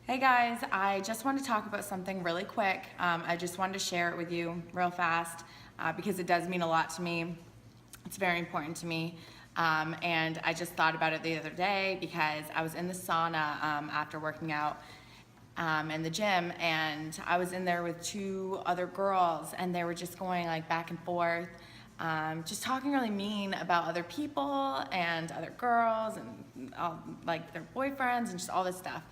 Hey guys, I just wanted to talk about something really quick. I just wanted to share it with you real fast because it does mean a lot to me. It's very important to me. And I just thought about it the other day because I was in the sauna after working out in the gym, and I was in there with two other girls, and they were just going like back and forth, just talking really mean about other people and other girls and like their boyfriends and just all this stuff.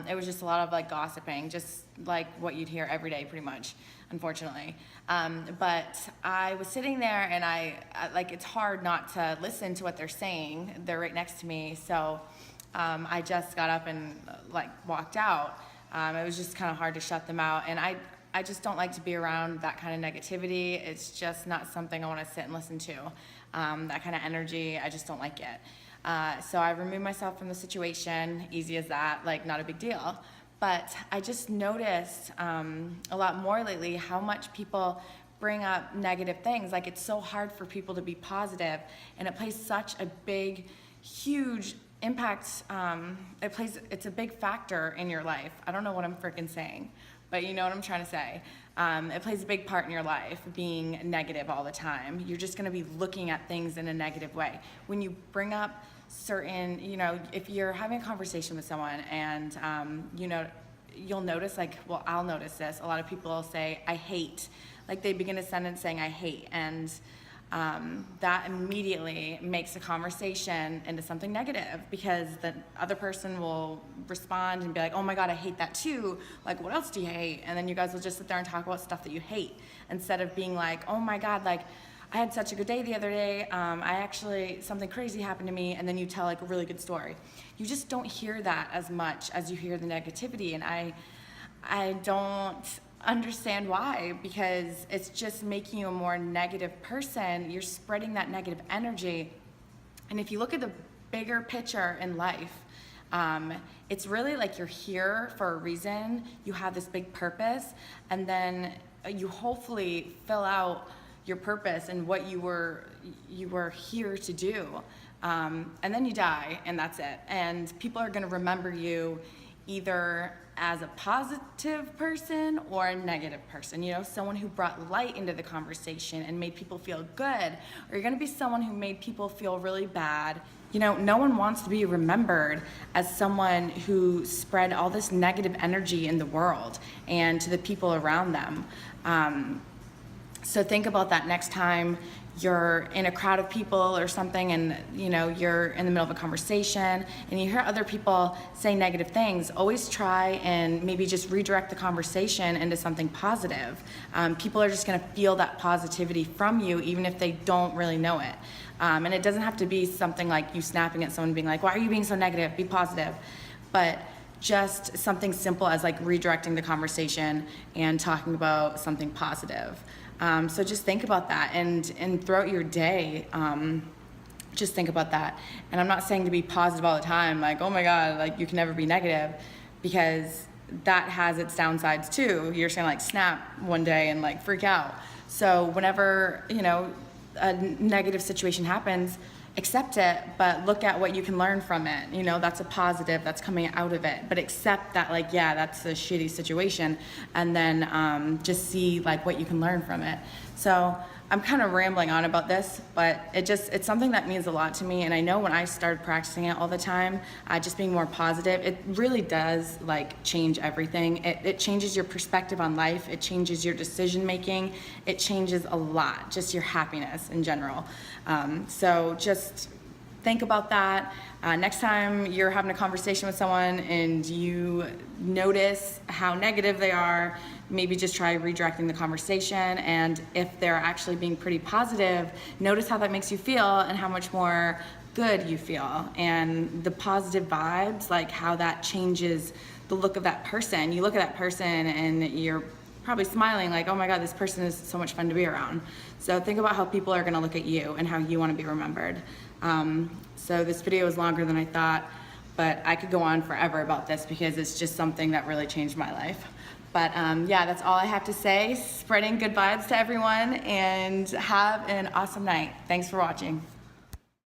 It was just a lot of like gossiping, just like what you'd hear every day pretty much, unfortunately. But I was sitting there and I like, it's hard not to listen to what they're saying. They're right next to me. So I just got up and like walked out. It was just kind of hard to shut them out. And I just don't like to be around that kind of negativity. It's just not something I want to sit and listen to. That kind of energy, I just don't like it. So I removed myself from the situation, easy as that, like not a big deal. But I just noticed a lot more lately how much people bring up negative things. Like, it's so hard for people to be positive, and it plays such a big, huge impact. It's a big factor in your life. I don't know what I'm freaking saying, but you know what I'm trying to say. It plays a big part in your life, being negative all the time. You're just gonna be looking at things in a negative way. When you bring up certain, if you're having a conversation with someone and, you'll notice, like, well, I'll notice this, a lot of people will say, I hate. Like, they begin a sentence saying, I hate, and that immediately makes a conversation into something negative, because the other person will respond and be like, oh my God, I hate that too. Like, what else do you hate? And then you guys will just sit there and talk about stuff that you hate, instead of being like, oh my God, like, I had such a good day the other day. Something crazy happened to me. And then you tell like a really good story. You just don't hear that as much as you hear the negativity. And I don't understand why, because it's just making you a more negative person. You're spreading that negative energy. And if you look at the bigger picture in life, it's really like you're here for a reason. You have this big purpose, and then you hopefully fill out your purpose and what you were here to do. And then you die, and that's it. And people are gonna remember you either as a positive person or a negative person, someone who brought light into the conversation and made people feel good, or you're gonna be someone who made people feel really bad. No one wants to be remembered as someone who spread all this negative energy in the world and to the people around them. So think about that next time you're in a crowd of people or something, and you're in the middle of a conversation and you hear other people say negative things. Always try and maybe just redirect the conversation into something positive. People are just gonna feel that positivity from you, even if they don't really know it. And it doesn't have to be something like you snapping at someone being like, why are you being so negative? Be positive. But just something simple as like redirecting the conversation and talking about something positive. So just think about that, and throughout your day, just think about that. And I'm not saying to be positive all the time, like, oh my God, like you can never be negative, because that has its downsides too. You're just gonna like snap one day and like freak out. So whenever, a negative situation happens, accept it, but look at what you can learn from it. That's a positive that's coming out of it. But accept that, like, yeah, that's a shitty situation, and then just see like what you can learn from it. So I'm kind of rambling on about this, but it's something that means a lot to me. And I know when I started practicing it all the time, just being more positive, it really does like change everything. It changes your perspective on life. It changes your decision making. It changes a lot, just your happiness in general. So just think about that. Next time you're having a conversation with someone and you notice how negative they are, maybe just try redirecting the conversation. And if they're actually being pretty positive, notice how that makes you feel and how much more good you feel. And the positive vibes, like how that changes the look of that person. You look at that person and you're probably smiling like, oh my God, this person is so much fun to be around. So think about how people are gonna look at you and how you wanna be remembered. So this video is longer than I thought, but I could go on forever about this because it's just something that really changed my life. But yeah, that's all I have to say. Spreading good vibes to everyone, and have an awesome night. Thanks for watching.